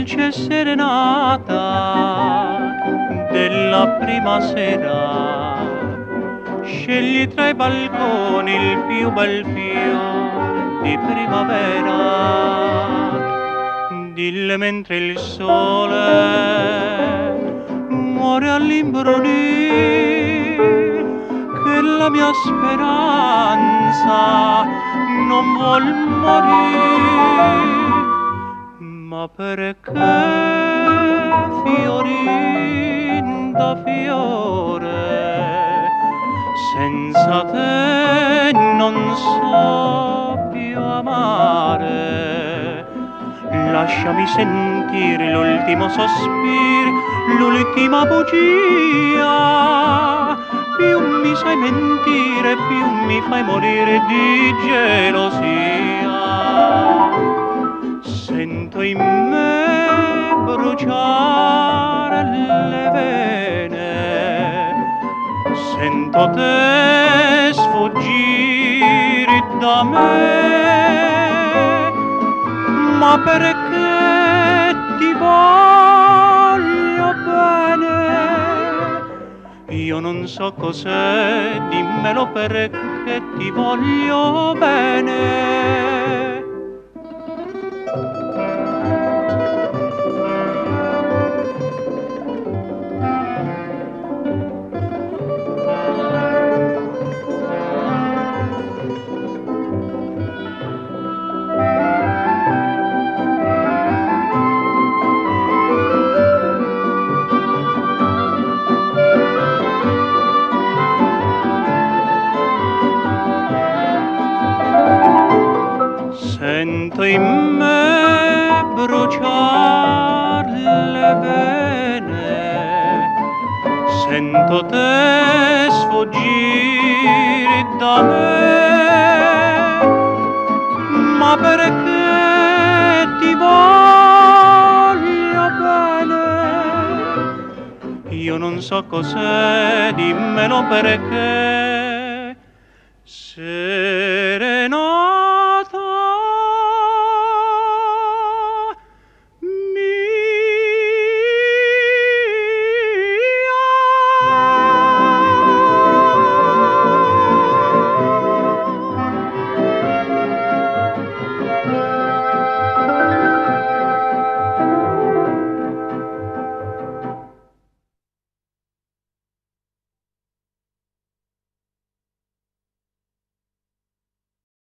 dolce serenata della prima sera. Scegli tra i balconi il più bel fior di primavera. Dille mentre il sole muore all'imbrunire che la mia speranza non vuol morire, ma perché fiorindo fiore senza te non so più amare. Lasciami sentire l'ultimo sospiro, l'ultima bugia. Più mi sai mentire, più mi fai morire di gelosia. Sento in me bruciare le vene, sento te sfuggire da me, ma perché ti voglio bene. Io non so cos'è, dimmelo perché ti voglio bene. Sento in me bruciar le vene, sento te sfuggire da me, ma perché ti voglio bene. Io non so cos'è, dimmelo perché. Se